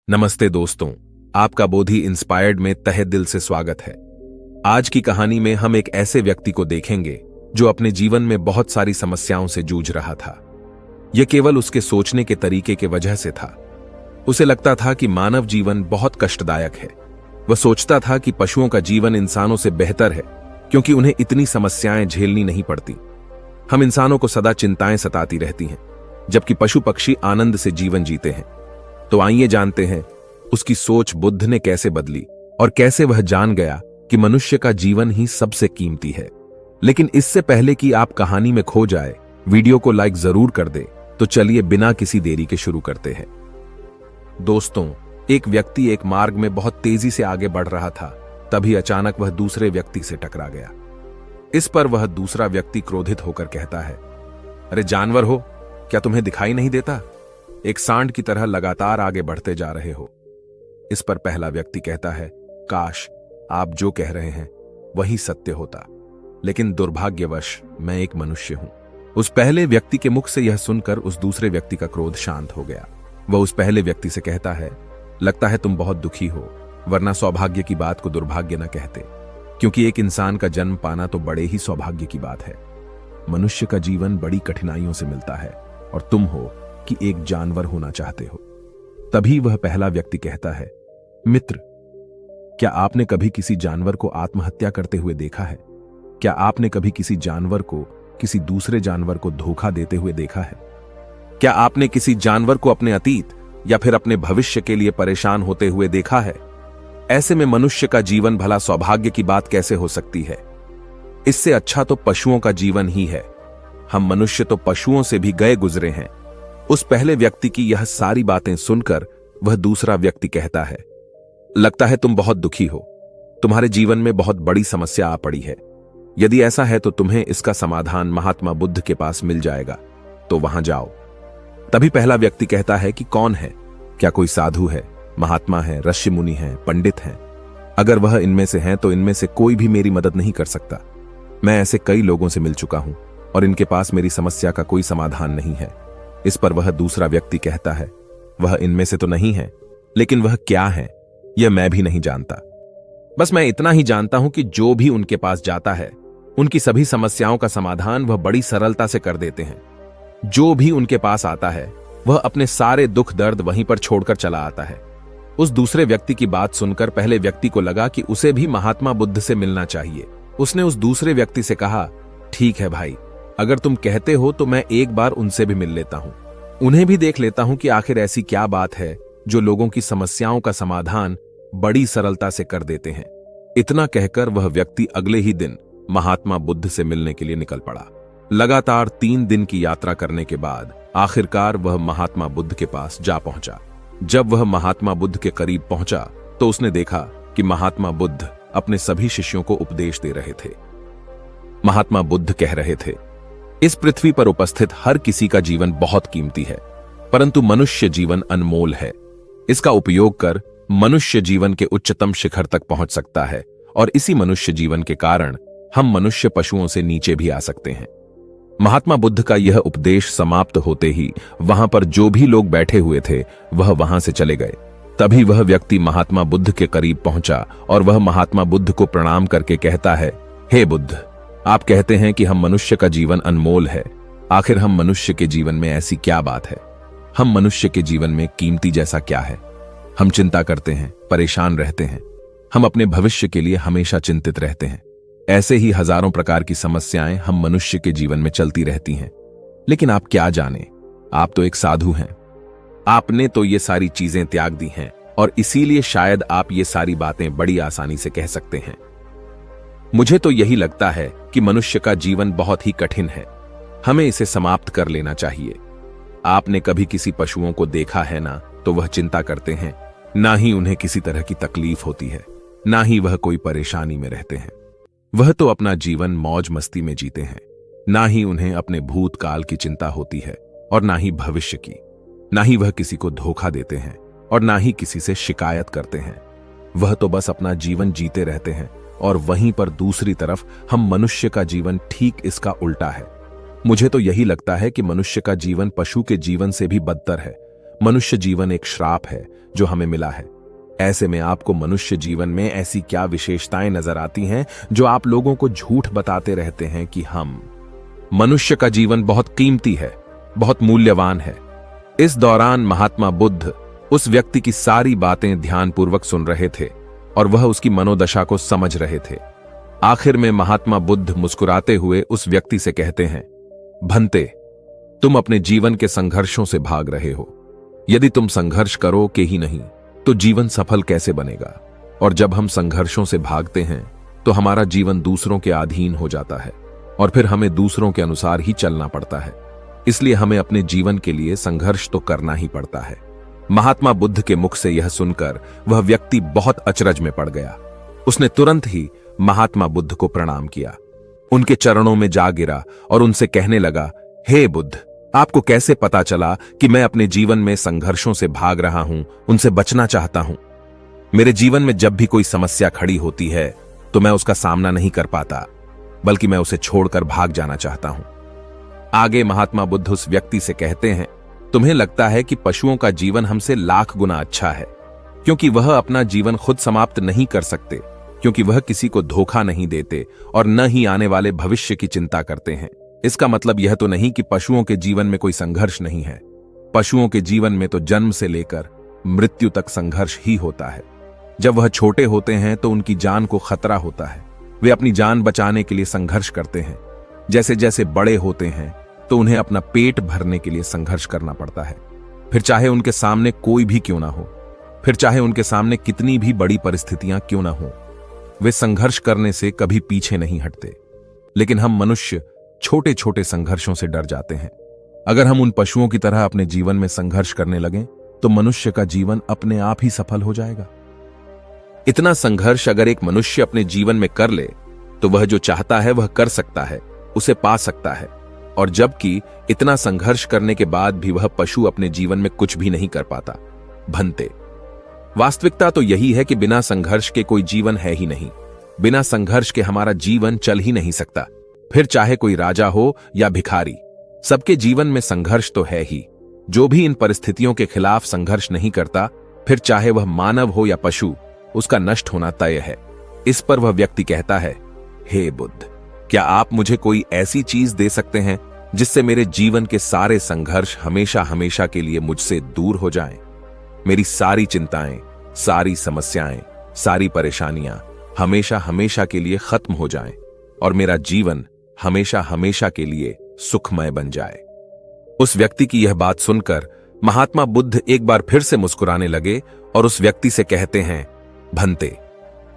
नमस्ते दोस्तों, आपका बोधि इंस्पायर्ड में तहे दिल से स्वागत है। आज की कहानी में हम एक ऐसे व्यक्ति को देखेंगे जो अपने जीवन में बहुत सारी समस्याओं से जूझ रहा था। यह केवल उसके सोचने के तरीके के वजह से था। उसे लगता था कि मानव जीवन बहुत कष्टदायक है। वह सोचता था कि पशुओं का जीवन इंसानों से बेहतर है क्योंकि उन्हें इतनी समस्याएं झेलनी नहीं पड़ती। हम इंसानों को सदा चिंताएं सताती रहती हैं, जबकि पशु पक्षी आनंद से जीवन जीते हैं। तो आइए जानते हैं उसकी सोच बुद्ध ने कैसे बदली और कैसे वह जान गया कि मनुष्य का जीवन ही सबसे कीमती है। लेकिन इससे पहले कि आप कहानी में खो जाए, वीडियो को लाइक जरूर कर दे। तो चलिए बिना किसी देरी के शुरू करते हैं। दोस्तों, एक व्यक्ति एक मार्ग में बहुत तेजी से आगे बढ़ रहा था। तभी अचानक वह दूसरे व्यक्ति से टकरा गया। इस पर वह दूसरा व्यक्ति क्रोधित होकर कहता है, अरे जानवर हो, क्या तुम्हें दिखाई नहीं देता? एक सांड की तरह लगातार आगे बढ़ते जा रहे हो। इस पर पहला व्यक्ति कहता है, काश आप जो कह रहे हैं वही सत्य होता, लेकिन दुर्भाग्यवश मैं एक मनुष्य हूं। उस पहले व्यक्ति के मुख से यह सुनकर उस दूसरे व्यक्ति का क्रोध शांत हो गया। वह उस पहले व्यक्ति से कहता है, लगता है तुम बहुत दुखी हो, वरना सौभाग्य की बात को दुर्भाग्य न कहते, क्योंकि एक इंसान का जन्म पाना तो बड़े ही सौभाग्य की बात है। मनुष्य का जीवन बड़ी कठिनाइयों से मिलता है और तुम हो कि एक जानवर होना चाहते हो। तभी वह पहला व्यक्ति कहता है, मित्र, क्या आपने कभी किसी जानवर को आत्महत्या करते हुए देखा है? क्या आपने कभी किसी जानवर को किसी दूसरे जानवर को धोखा देते हुए देखा है? क्या आपने किसी जानवर को अपने अतीत या फिर अपने भविष्य के लिए परेशान होते हुए देखा है? ऐसे में मनुष्य का जीवन भला सौभाग्य की बात कैसे हो सकती है? इससे अच्छा तो पशुओं का जीवन ही है। हम मनुष्य तो पशुओं से भी गए गुजरे हैं। उस पहले व्यक्ति की यह सारी बातें सुनकर वह दूसरा व्यक्ति कहता है, लगता है तुम बहुत दुखी हो, तुम्हारे जीवन में बहुत बड़ी समस्या आ पड़ी है। यदि ऐसा है तो तुम्हें इसका समाधान महात्मा बुद्ध के पास मिल जाएगा, तो वहां जाओ। तभी पहला व्यक्ति कहता है कि कौन है? क्या कोई साधु है, महात्मा है, ऋषि मुनि है, पंडित है? अगर वह इनमें से हैं तो इनमें से कोई भी मेरी मदद नहीं कर सकता। मैं ऐसे कई लोगों से मिल चुका हूं और इनके पास मेरी समस्या का कोई समाधान नहीं है। इस पर वह दूसरा व्यक्ति कहता है, वह इनमें से तो नहीं है, लेकिन वह क्या है यह मैं भी नहीं जानता। बस मैं इतना ही जानता हूं कि जो भी उनके पास जाता है उनकी सभी समस्याओं का समाधान वह बड़ी सरलता से कर देते हैं। जो भी उनके पास आता है वह अपने सारे दुख दर्द वहीं पर छोड़कर चला आता है। उस दूसरे व्यक्ति की बात सुनकर पहले व्यक्ति को लगा कि उसे भी महात्मा बुद्ध से मिलना चाहिए। उसने उस दूसरे व्यक्ति से कहा, ठीक है भाई, अगर तुम कहते हो तो मैं एक बार उनसे भी मिल लेता हूं, उन्हें भी देख लेता हूं कि आखिर ऐसी क्या बात है जो लोगों की समस्याओं का समाधान बड़ी सरलता से कर देते हैं। इतना कहकर वह व्यक्ति अगले ही दिन महात्मा बुद्ध से मिलने के लिए निकल पड़ा। लगातार 3 दिन की यात्रा करने के बाद आखिरकार वह महात्मा बुद्ध के पास जा पहुंचा। जब वह महात्मा बुद्ध के करीब पहुंचा तो उसने देखा कि महात्मा बुद्ध अपने सभी शिष्यों को उपदेश दे रहे थे। महात्मा बुद्ध कह रहे थे, इस पृथ्वी पर उपस्थित हर किसी का जीवन बहुत कीमती है, परंतु मनुष्य जीवन अनमोल है। इसका उपयोग कर मनुष्य जीवन के उच्चतम शिखर तक पहुंच सकता है और इसी मनुष्य जीवन के कारण हम मनुष्य पशुओं से नीचे भी आ सकते हैं। महात्मा बुद्ध का यह उपदेश समाप्त होते ही वहां पर जो भी लोग बैठे हुए थे वह वहां से चले गए। तभी वह व्यक्ति महात्मा बुद्ध के करीब पहुंचा और वह महात्मा बुद्ध को प्रणाम करके कहता है, हे बुद्ध, आप कहते हैं कि हम मनुष्य का जीवन अनमोल है। आखिर हम मनुष्य के जीवन में ऐसी क्या बात है? हम मनुष्य के जीवन में कीमती जैसा क्या है? हम चिंता करते हैं, परेशान रहते हैं, हम अपने भविष्य के लिए हमेशा चिंतित रहते हैं। ऐसे ही हजारों प्रकार की समस्याएं हम मनुष्य के जीवन में चलती रहती हैं। लेकिन आप क्या जाने, आप तो एक साधु हैं। आपने तो ये सारी चीजें त्याग दी हैं और इसीलिए शायद आप ये सारी बातें बड़ी आसानी से कह सकते हैं। मुझे तो यही लगता है कि मनुष्य का जीवन बहुत ही कठिन है, हमें इसे समाप्त कर लेना चाहिए। आपने कभी किसी पशुओं को देखा है ना, तो वह चिंता करते हैं, ना ही उन्हें किसी तरह की तकलीफ होती है, ना ही वह कोई परेशानी में रहते हैं। वह तो अपना जीवन मौज मस्ती में जीते हैं, ना ही उन्हें अपने भूतकाल की चिंता होती है और ना ही भविष्य की। ना ही वह किसी को धोखा देते हैं और ना ही किसी से शिकायत करते हैं। वह तो बस अपना जीवन जीते रहते हैं और वहीं पर दूसरी तरफ हम मनुष्य का जीवन ठीक इसका उल्टा है। मुझे तो यही लगता है कि मनुष्य का जीवन पशु के जीवन से भी बदतर है। मनुष्य जीवन एक श्राप है जो हमें मिला है। ऐसे में आपको मनुष्य जीवन में ऐसी क्या विशेषताएं नजर आती हैं जो आप लोगों को झूठ बताते रहते हैं कि हम। मनुष्य का जीवन बहुत कीमती है, बहुत मूल्यवान है। इस दौरान महात्मा बुद्ध उस व्यक्ति की सारी बातें ध्यानपूर्वक सुन रहे थे और वह उसकी मनोदशा को समझ रहे थे। आखिर में महात्मा बुद्ध मुस्कुराते हुए उस व्यक्ति से कहते हैं, भंते, तुम अपने जीवन के संघर्षों से भाग रहे हो। यदि तुम संघर्ष करोगे ही नहीं तो जीवन सफल कैसे बनेगा? और जब हम संघर्षों से भागते हैं तो हमारा जीवन दूसरों के अधीन हो जाता है और फिर हमें दूसरों के अनुसार ही चलना पड़ता है। इसलिए हमें अपने जीवन के लिए संघर्ष तो करना ही पड़ता है। महात्मा बुद्ध के मुख से यह सुनकर वह व्यक्ति बहुत अचरज में पड़ गया। उसने तुरंत ही महात्मा बुद्ध को प्रणाम किया, उनके चरणों में जा गिरा और उनसे कहने लगा, हे बुद्ध, आपको कैसे पता चला कि मैं अपने जीवन में संघर्षों से भाग रहा हूं, उनसे बचना चाहता हूं? मेरे जीवन में जब भी कोई समस्या खड़ी होती है तो मैं उसका सामना नहीं कर पाता, बल्कि मैं उसे छोड़कर भाग जाना चाहता हूं। आगे महात्मा बुद्ध उस व्यक्ति से कहते हैं, तुम्हें लगता है कि पशुओं का जीवन हमसे लाख गुना अच्छा है, क्योंकि वह अपना जीवन खुद समाप्त नहीं कर सकते, क्योंकि वह किसी को धोखा नहीं देते और न ही आने वाले भविष्य की चिंता करते हैं। इसका मतलब यह तो नहीं कि पशुओं के जीवन में कोई संघर्ष नहीं है। पशुओं के जीवन में तो जन्म से लेकर मृत्यु तक संघर्ष ही होता है। जब वह छोटे होते हैं तो उनकी जान को खतरा होता है, वे अपनी जान बचाने के लिए संघर्ष करते हैं। जैसे जैसे बड़े होते हैं तो उन्हें अपना पेट भरने के लिए संघर्ष करना पड़ता है, फिर चाहे उनके सामने कोई भी क्यों ना हो, फिर चाहे उनके सामने कितनी भी बड़ी परिस्थितियां क्यों ना हो, वे संघर्ष करने से कभी पीछे नहीं हटते। लेकिन हम मनुष्य छोटे छोटे संघर्षों से डर जाते हैं। अगर हम उन पशुओं की तरह अपने जीवन में संघर्ष करने लगें तो मनुष्य का जीवन अपने आप ही सफल हो जाएगा। इतना संघर्ष अगर एक मनुष्य अपने जीवन में कर ले तो वह जो चाहता है वह कर सकता है, उसे पा सकता है। और जबकि इतना संघर्ष करने के बाद भी वह पशु अपने जीवन में कुछ भी नहीं कर पाता। भंते, वास्तविकता तो यही है कि बिना संघर्ष के कोई जीवन है ही नहीं। बिना संघर्ष के हमारा जीवन चल ही नहीं सकता। फिर चाहे कोई राजा हो या भिखारी, सबके जीवन में संघर्ष तो है ही। जो भी इन परिस्थितियों के खिलाफ संघर्ष नहीं करता, फिर चाहे वह मानव हो या पशु, उसका नष्ट होना तय है। इस पर वह व्यक्ति कहता है, हे बुद्ध, क्या आप मुझे कोई ऐसी चीज दे सकते हैं जिससे मेरे जीवन के सारे संघर्ष हमेशा हमेशा के लिए मुझसे दूर हो जाएं? मेरी सारी चिंताएं, सारी समस्याएं, सारी परेशानियां हमेशा हमेशा के लिए खत्म हो जाएं और मेरा जीवन हमेशा हमेशा के लिए सुखमय बन जाए। उस व्यक्ति की यह बात सुनकर महात्मा बुद्ध एक बार फिर से मुस्कुराने लगे और उस व्यक्ति से कहते हैं, भंते,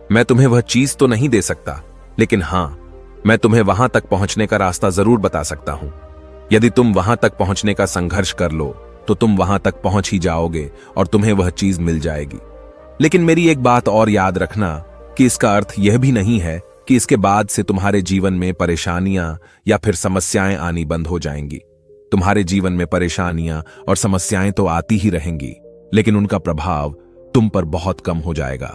मैं तुम्हें वह चीज तो नहीं दे सकता, लेकिन हां, मैं तुम्हें वहां तक पहुंचने का रास्ता जरूर बता सकता हूं। यदि तुम वहां तक पहुंचने का संघर्ष कर लो तो तुम वहां तक पहुंच ही जाओगे और तुम्हें वह चीज मिल जाएगी। लेकिन मेरी एक बात और याद रखना कि इसका अर्थ यह भी नहीं है कि इसके बाद से तुम्हारे जीवन में परेशानियां या फिर समस्याएं आनी बंद हो जाएंगी। तुम्हारे जीवन में परेशानियां और समस्याएं तो आती ही रहेंगी, लेकिन उनका प्रभाव तुम पर बहुत कम हो जाएगा।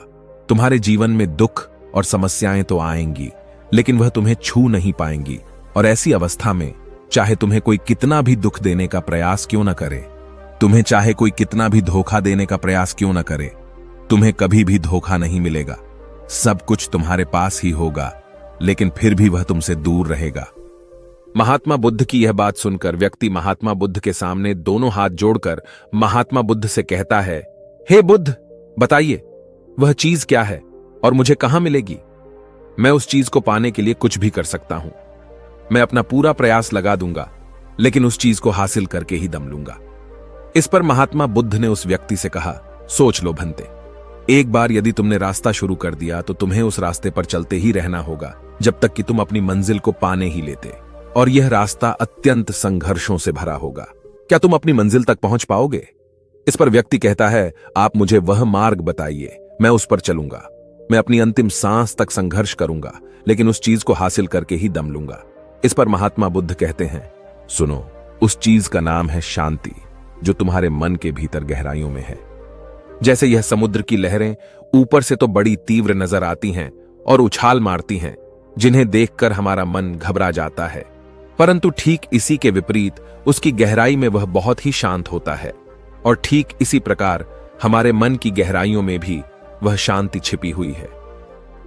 तुम्हारे जीवन में दुख और समस्याएं तो आएंगी, लेकिन वह तुम्हें छू नहीं पाएंगी। और ऐसी अवस्था में चाहे तुम्हें कोई कितना भी दुख देने का प्रयास क्यों न करे, तुम्हें चाहे कोई कितना भी धोखा देने का प्रयास क्यों न करे, तुम्हें कभी भी धोखा नहीं मिलेगा। सब कुछ तुम्हारे पास ही होगा, लेकिन फिर भी वह तुमसे दूर रहेगा। महात्मा बुद्ध की यह बात सुनकर व्यक्ति महात्मा बुद्ध के सामने दोनों हाथ जोड़कर महात्मा बुद्ध से कहता है, हे बुद्ध, बताइए वह चीज क्या है और मुझे कहां मिलेगी? मैं उस चीज को पाने के लिए कुछ भी कर सकता हूं। मैं अपना पूरा प्रयास लगा दूंगा, लेकिन उस चीज को हासिल करके ही दम लूंगा। इस पर महात्मा बुद्ध ने उस व्यक्ति से कहा, सोच लो भंते, एक बार यदि तुमने रास्ता शुरू कर दिया तो तुम्हें उस रास्ते पर चलते ही रहना होगा जब तक कि तुम अपनी मंजिल को पाने ही लेते, और यह रास्ता अत्यंत संघर्षों से भरा होगा। क्या तुम अपनी मंजिल तक पहुंच पाओगे? इस पर व्यक्ति कहता है, आप मुझे वह मार्ग बताइए, मैं उस पर चलूंगा। मैं अपनी अंतिम सांस तक संघर्ष करूंगा, लेकिन उस चीज को हासिल करके ही दम लूंगा। इस पर महात्मा बुद्ध कहते हैं, सुनो, उस चीज का नाम है शांति, जो तुम्हारे मन के भीतर गहराइयों में है। जैसे यह समुद्र की लहरें ऊपर से तो बड़ी तीव्र नजर आती हैं और उछाल मारती हैं, जिन्हें देखकर हमारा मन घबरा जाता है, परंतु ठीक इसी के विपरीत उसकी गहराई में वह बहुत ही शांत होता है। और ठीक इसी प्रकार हमारे मन की गहराइयों में भी वह शांति छिपी हुई है।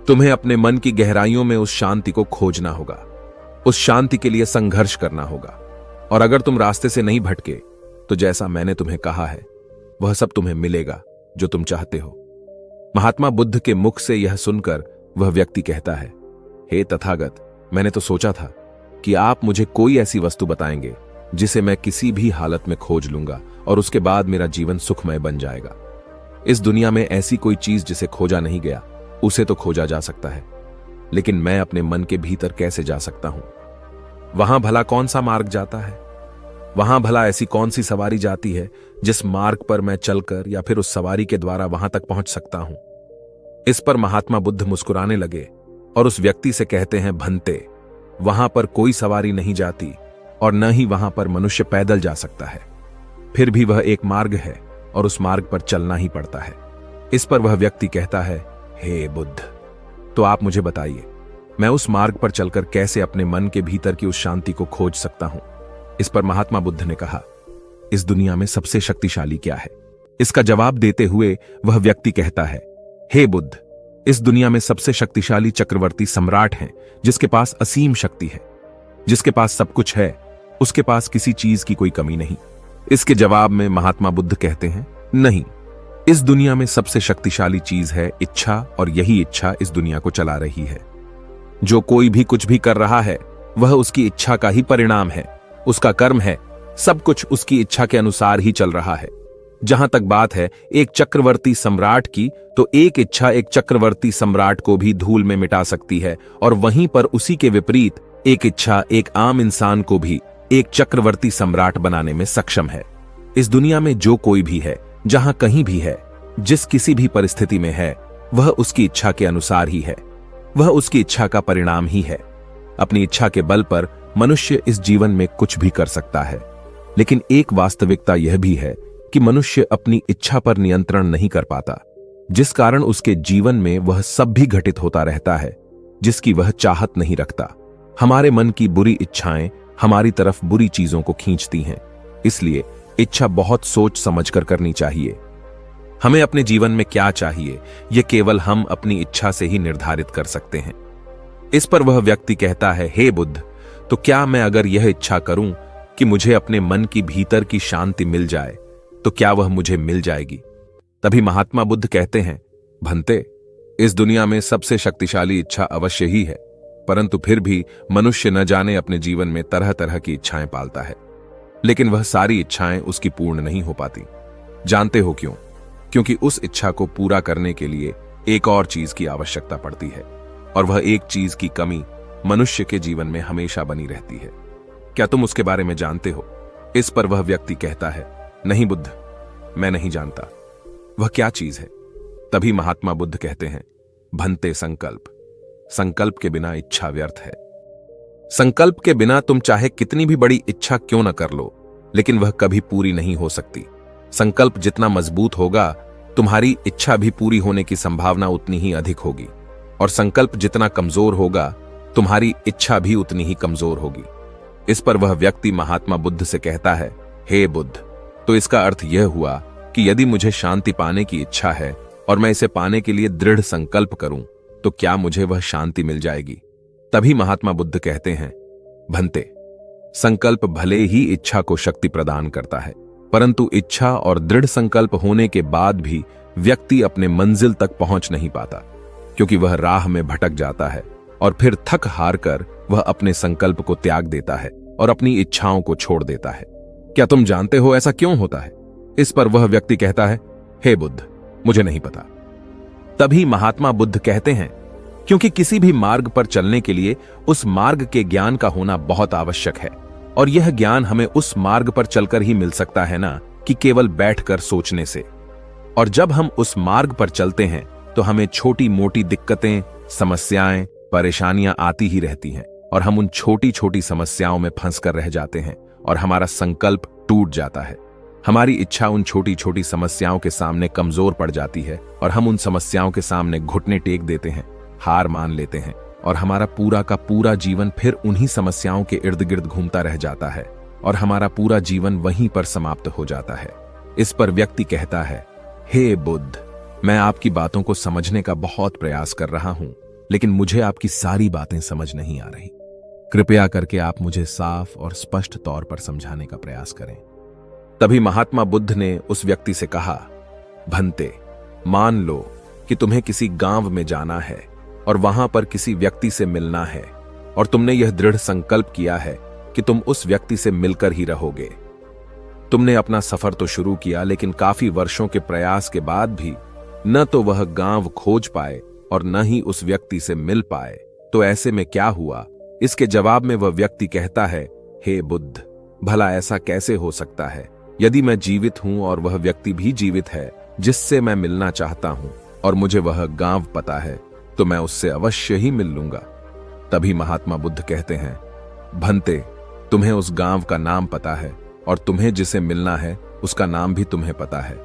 तुम्हें अपने मन की गहराइयों में उस शांति को खोजना होगा, उस शांति के लिए संघर्ष करना होगा। और अगर तुम रास्ते से नहीं भटके तो जैसा मैंने तुम्हें कहा है वह सब तुम्हें मिलेगा जो तुम चाहते हो। महात्मा बुद्ध के मुख से यह सुनकर वह व्यक्ति कहता है, हे तथागत, मैंने तो सोचा था कि आप मुझे कोई ऐसी वस्तु बताएंगे जिसे मैं किसी भी हालत में खोज लूंगा और उसके बाद मेरा जीवन सुखमय बन जाएगा। इस दुनिया में ऐसी कोई चीज जिसे खोजा नहीं गया उसे तो खोजा जा सकता है, लेकिन मैं अपने मन के भीतर कैसे जा सकता हूं? वहां भला कौन सा मार्ग जाता है? वहां भला ऐसी कौन सी सवारी जाती है जिस मार्ग पर मैं चलकर या फिर उस सवारी के द्वारा वहां तक पहुंच सकता हूं? इस पर महात्मा बुद्ध मुस्कुराने लगे और उस व्यक्ति से कहते हैं, भंते, वहां पर कोई सवारी नहीं जाती और न ही वहां पर मनुष्य पैदल जा सकता है। फिर भी वह एक मार्ग है और उस मार्ग पर चलना ही पड़ता है। इस पर वह व्यक्ति कहता है, हे बुद्ध, तो आप मुझे बताइए, मैं उस मार्ग पर चलकर कैसे अपने मन के भीतर की उस शांति को खोज सकता हूं? इस पर महात्मा बुद्ध ने कहा, इस दुनिया में सबसे शक्तिशाली क्या है? इसका जवाब देते हुए वह व्यक्ति कहता है, हे बुद्ध, इस दुनिया में सबसे शक्तिशाली चक्रवर्ती सम्राट हैं जिसके पास असीम शक्ति है, जिसके पास सब कुछ है, उसके पास किसी चीज की कोई कमी नहीं। इसके जवाब में महात्मा बुद्ध कहते हैं, नहीं, इस दुनिया में सबसे शक्तिशाली चीज है इच्छा, और यही इच्छा इस दुनिया को चला रही है। जो कोई भी कुछ भी कर रहा है वह उसकी इच्छा का ही परिणाम है, उसका कर्म है, सब कुछ उसकी इच्छा के अनुसार ही चल रहा है। जहां तक बात है एक चक्रवर्ती सम्राट की, तो एक इच्छा एक चक्रवर्ती सम्राट को भी धूल में मिटा सकती है, और वहीं पर उसी के विपरीत एक इच्छा एक आम इंसान को भी एक चक्रवर्ती सम्राट बनाने में सक्षम है। इस दुनिया में जो कोई भी है, जहां कहीं भी है, जिस किसी भी परिस्थिति में है, वह उसकी इच्छा के अनुसार ही है, वह उसकी इच्छा का परिणाम ही है। अपनी इच्छा के बल पर मनुष्य इस जीवन में कुछ भी कर सकता है, लेकिन एक वास्तविकता यह भी है कि मनुष्य अपनी इच्छा पर नियंत्रण नहीं कर पाता, जिस कारण उसके जीवन में वह सब भी घटित होता रहता है जिसकी वह चाहत नहीं रखता। हमारे मन की बुरी इच्छाएं हमारी तरफ बुरी चीजों को खींचती हैं, इसलिए इच्छा बहुत सोच समझकर करनी चाहिए। हमें अपने जीवन में क्या चाहिए यह केवल हम अपनी इच्छा से ही निर्धारित कर सकते हैं। इस पर वह व्यक्ति कहता है, हे बुद्ध, तो क्या मैं अगर यह इच्छा करूं कि मुझे अपने मन की भीतर की शांति मिल जाए, तो क्या वह मुझे मिल जाएगी? तभी महात्मा बुद्ध कहते हैं, भंते, इस दुनिया में सबसे शक्तिशाली इच्छा अवश्य ही है, परंतु फिर भी मनुष्य न जाने अपने जीवन में तरह तरह की इच्छाएं पालता है, लेकिन वह सारी इच्छाएं उसकी पूर्ण नहीं हो पाती। जानते हो क्यों? क्योंकि उस इच्छा को पूरा करने के लिए एक और चीज की आवश्यकता पड़ती है, और वह एक चीज की कमी मनुष्य के जीवन में हमेशा बनी रहती है। क्या तुम उसके बारे में जानते हो? इस पर वह व्यक्ति कहता है, नहीं बुद्ध, मैं नहीं जानता। वह क्या चीज है? तभी महात्मा बुद्ध कहते हैं, भंते, संकल्प। संकल्प के बिना इच्छा व्यर्थ है। संकल्प के बिना तुम चाहे कितनी भी बड़ी इच्छा क्यों न कर लो, लेकिन वह कभी पूरी नहीं हो सकती। संकल्प जितना मजबूत होगा, तुम्हारी इच्छा भी पूरी होने की संभावना उतनी ही अधिक होगी, और संकल्प जितना कमजोर होगा, तुम्हारी इच्छा भी उतनी ही कमजोर होगी। इस पर वह व्यक्ति महात्मा बुद्ध से कहता है, हे बुद्ध, तो इसका अर्थ यह हुआ कि यदि मुझे शांति पाने की इच्छा है और मैं इसे पाने के लिए दृढ़ संकल्प करूं, तो क्या मुझे वह शांति मिल जाएगी? तभी महात्मा बुद्ध कहते हैं, भंते, संकल्प भले ही इच्छा को शक्ति प्रदान करता है, परंतु इच्छा और दृढ़ संकल्प होने के बाद भी व्यक्ति अपने मंजिल तक पहुंच नहीं पाता, क्योंकि वह राह में भटक जाता है और फिर थक हार कर वह अपने संकल्प को त्याग देता है और अपनी इच्छाओं को छोड़ देता है। क्या तुम जानते हो ऐसा क्यों होता है? इस पर वह व्यक्ति कहता है, हे बुद्ध, मुझे नहीं पता। तभी महात्मा बुद्ध कहते हैं, क्योंकि किसी भी मार्ग पर चलने के लिए उस मार्ग के ज्ञान का होना बहुत आवश्यक है, और यह ज्ञान हमें उस मार्ग पर चलकर ही मिल सकता है ना कि केवल बैठकर सोचने से। और जब हम उस मार्ग पर चलते हैं तो हमें छोटी मोटी दिक्कतें, समस्याएं, परेशानियां आती ही रहती हैं, और हम उन छोटी छोटी समस्याओं में फंस कर रह जाते हैं और हमारा संकल्प टूट जाता है। हमारी इच्छा उन छोटी छोटी समस्याओं के सामने कमजोर पड़ जाती है और हम उन समस्याओं के सामने घुटने टेक देते हैं, हार मान लेते हैं, और हमारा पूरा का पूरा जीवन फिर उन्हीं समस्याओं के इर्द गिर्द घूमता रह जाता है और हमारा पूरा जीवन वहीं पर समाप्त हो जाता है। इस पर व्यक्ति कहता है, हे बुद्ध, मैं आपकी बातों को समझने का बहुत प्रयास कर रहा हूं, लेकिन मुझे आपकी सारी बातें समझ नहीं आ रही। कृपया करके आप मुझे साफ और स्पष्ट तौर पर समझाने का प्रयास करें। तभी महात्मा बुद्ध ने उस व्यक्ति से कहा, भंते, मान लो कि तुम्हें किसी गांव में जाना है और वहां पर किसी व्यक्ति से मिलना है, और तुमने यह दृढ़ संकल्प किया है कि तुम उस व्यक्ति से मिलकर ही रहोगे। तुमने अपना सफर तो शुरू किया, लेकिन काफी वर्षों के प्रयास के बाद भी न तो वह गांव खोज पाए और न ही उस व्यक्ति से मिल पाए। तो ऐसे में क्या हुआ? इसके जवाब में वह व्यक्ति कहता है, हे बुद्ध, भला ऐसा कैसे हो सकता है? यदि मैं जीवित हूं और वह व्यक्ति भी जीवित है जिससे मैं मिलना चाहता हूं, और मुझे वह गांव पता है, तो मैं उससे अवश्य ही मिल लूंगा। तभी महात्मा बुद्ध कहते हैं, भंते, तुम्हें उस गांव का नाम पता है और तुम्हें जिसे मिलना है उसका नाम भी तुम्हें पता है,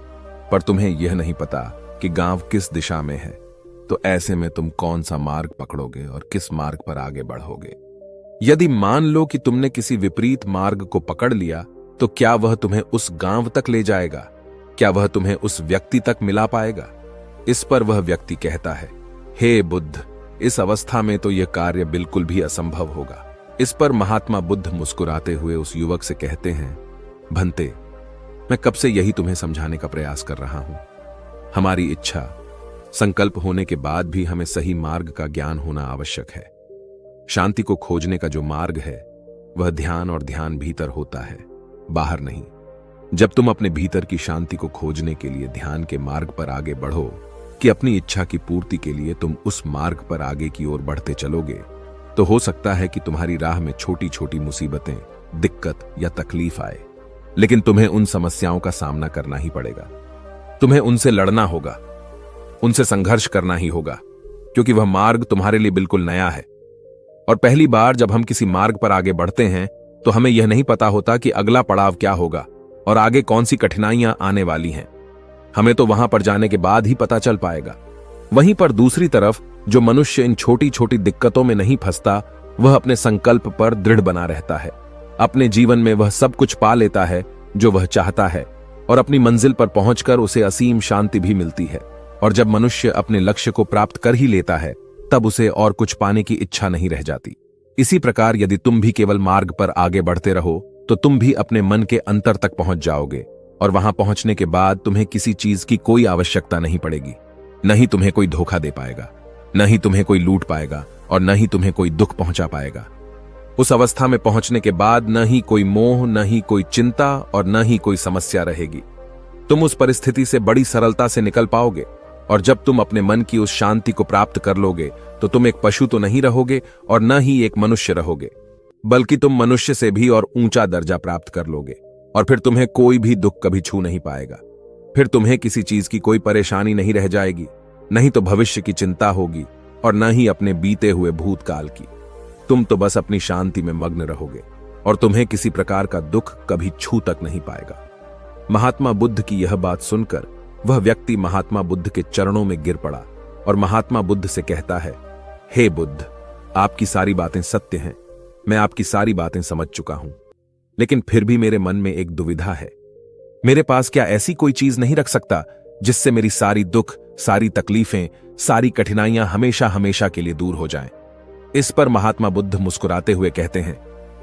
पर तुम्हें यह नहीं पता कि गांव किस दिशा में है। तो ऐसे में तुम कौन सा मार्ग पकड़ोगे और किस मार्ग पर आगे बढ़ोगे? यदि मान लो कि तुमने किसी विपरीत मार्ग को पकड़ लिया, तो क्या वह तुम्हें उस गांव तक ले जाएगा? क्या वह तुम्हें उस व्यक्ति तक मिला पाएगा? इस पर वह व्यक्ति कहता है, हे बुद्ध, इस अवस्था में तो यह कार्य बिल्कुल भी असंभव होगा। इस पर महात्मा बुद्ध मुस्कुराते हुए उस युवक से कहते हैं, भंते, मैं कब से यही तुम्हें समझाने का प्रयास कर रहा हूं। हमारी इच्छा, संकल्प होने के बाद भी हमें सही मार्ग का ज्ञान होना आवश्यक है। शांति को खोजने का जो मार्ग है वह ध्यान, और ध्यान भीतर होता है, बाहर नहीं। जब तुम अपने भीतर की शांति को खोजने के लिए ध्यान के मार्ग पर आगे बढ़ो कि अपनी इच्छा की पूर्ति के लिए तुम उस मार्ग पर आगे की ओर बढ़ते चलोगे, तो हो सकता है कि तुम्हारी राह में छोटी छोटी मुसीबतें, दिक्कत या तकलीफ आए, लेकिन तुम्हें उन समस्याओं का सामना करना ही पड़ेगा। तुम्हें उनसे लड़ना होगा, उनसे संघर्ष करना ही होगा, क्योंकि वह मार्ग तुम्हारे लिए बिल्कुल नया है। और पहली बार जब हम किसी मार्ग पर आगे बढ़ते हैं तो हमें यह नहीं पता होता कि अगला पड़ाव क्या होगा और आगे कौन सी कठिनाइयां आने वाली हैं। हमें तो वहां पर जाने के बाद ही पता चल पाएगा। वहीं पर दूसरी तरफ जो मनुष्य इन छोटी छोटी दिक्कतों में नहीं फंसता, वह अपने संकल्प पर दृढ़ बना रहता है। अपने जीवन में वह सब कुछ पा लेता है जो वह चाहता है, और अपनी मंजिल पर पहुंचकर उसे असीम शांति भी मिलती है। और जब मनुष्य अपने लक्ष्य को प्राप्त कर ही लेता है, तब उसे और कुछ पाने की इच्छा नहीं रह जाती। इसी प्रकार यदि तुम भी केवल मार्ग पर आगे बढ़ते रहो, तो तुम भी अपने मन के अंतर तक पहुंच जाओगे, और वहां पहुंचने के बाद तुम्हें किसी चीज की कोई आवश्यकता नहीं पड़ेगी। न ही तुम्हें कोई धोखा दे पाएगा, न ही तुम्हें कोई लूट पाएगा, और न ही तुम्हें कोई दुख पहुंचा पाएगा। उस अवस्था में पहुंचने के बाद न ही कोई मोह, न ही कोई चिंता, और न ही कोई समस्या रहेगी। तुम उस परिस्थिति से बड़ी सरलता से निकल पाओगे, और जब तुम अपने मन की उस शांति को प्राप्त कर लोगे, तो तुम एक पशु तो नहीं रहोगे और न ही एक मनुष्य रहोगे, बल्कि तुम मनुष्य से भी और ऊंचा दर्जा प्राप्त कर लोगे। और फिर तुम्हें कोई भी दुख कभी छू नहीं पाएगा। फिर तुम्हें किसी चीज की कोई परेशानी नहीं रह जाएगी, नहीं तो भविष्य की चिंता होगी, और न ही अपने बीते हुए भूतकाल की। तुम तो बस अपनी शांति में मग्न रहोगे, और तुम्हें किसी प्रकार का दुख कभी छू तक नहीं पाएगा। महात्मा बुद्ध की यह बात सुनकर वह व्यक्ति महात्मा बुद्ध के चरणों में गिर पड़ा और महात्मा बुद्ध से कहता है, हे बुद्ध, आपकी सारी बातें सत्य हैं, मैं आपकी सारी बातें समझ चुका हूं, लेकिन फिर भी मेरे मन में एक दुविधा है। मेरे पास क्या ऐसी कोई चीज नहीं रख सकता जिससे मेरी सारी दुख, सारी तकलीफें, सारी कठिनाइयां हमेशा हमेशा के लिए दूर हो जाएं? इस पर महात्मा बुद्ध मुस्कुराते हुए कहते हैं,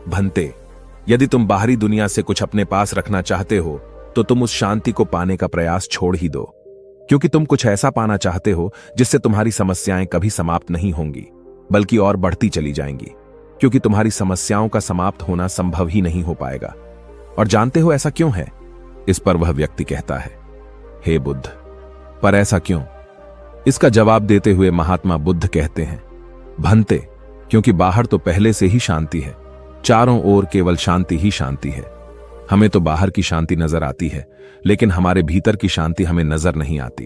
भंते, यदि तुम बाहरी दुनिया से कुछ अपने पास रखना चाहते हो, तो तुम उस शांति को पाने का प्रयास छोड़ ही दो, क्योंकि तुम कुछ ऐसा पाना चाहते हो जिससे तुम्हारी समस्याएं कभी समाप्त नहीं होंगी, बल्कि और बढ़ती चली जाएंगी, क्योंकि तुम्हारी समस्याओं का समाप्त होना संभव ही नहीं हो पाएगा। और जानते हो ऐसा क्यों है? इस पर वह व्यक्ति कहता है, हे बुद्ध, पर ऐसा क्यों? इसका जवाब देते हुए महात्मा बुद्ध कहते हैं, भंते, क्योंकि बाहर तो पहले से ही शांति है, चारों ओर केवल शांति ही शांति है। हमें तो बाहर की शांति नजर आती है, लेकिन हमारे भीतर की शांति हमें नजर नहीं आती।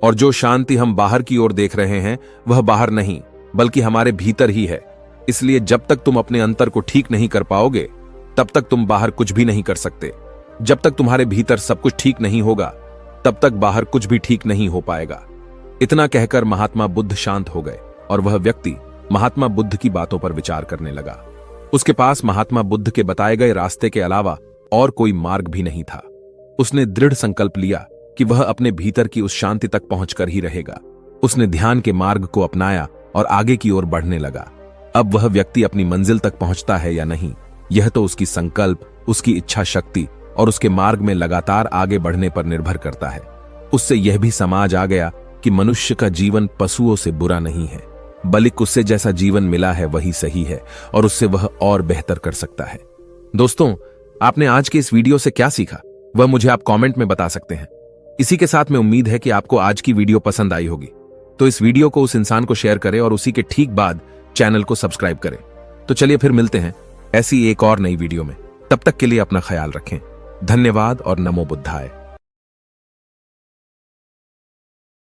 और जो शांति हम बाहर की ओर देख रहे हैं, वह बाहर नहीं, बल्कि हमारे भीतर ही है। इसलिए जब तक तुम अपने अंतर को ठीक नहीं कर पाओगे, तब तक तुम बाहर कुछ भी नहीं कर सकते। जब तक तुम्हारे भीतर सब कुछ ठीक नहीं होगा, तब तक बाहर कुछ भी ठीक नहीं हो पाएगा। इतना कहकर महात्मा बुद्ध शांत हो गए, और वह व्यक्ति महात्मा बुद्ध की बातों पर विचार करने लगा। उसके पास महात्मा बुद्ध के बताए गए रास्ते के अलावा और कोई मार्ग भी नहीं था। उसने दृढ़ संकल्प लिया कि वह अपने भीतर की उस शांति तक पहुंचकर ही रहेगा। उसने ध्यान के मार्ग को अपनाया और आगे की ओर बढ़ने लगा। अब वह व्यक्ति अपनी मंजिल तक पहुंचता है या नहीं, यह तो उसकी संकल्प, उसकी इच्छा शक्ति और उसके मार्ग में लगातार आगे बढ़ने पर निर्भर करता है। उससे यह भी समझ आ गया कि मनुष्य का जीवन पशुओं से बुरा नहीं है, बल्कि उससे जैसा जीवन मिला है वही सही है और उससे वह और बेहतर कर सकता है। दोस्तों, आपने आज के इस वीडियो से क्या सीखा वह मुझे आप कमेंट में बता सकते हैं। इसी के साथ में उम्मीद है कि आपको आज की वीडियो पसंद आई होगी, तो इस वीडियो को उस इंसान को शेयर करें और उसी के ठीक बाद चैनल को सब्सक्राइब करें। तो चलिए फिर मिलते हैं ऐसी एक और नई वीडियो में। तब तक के लिए अपना ख्याल रखें। धन्यवाद और नमो बुद्धाय।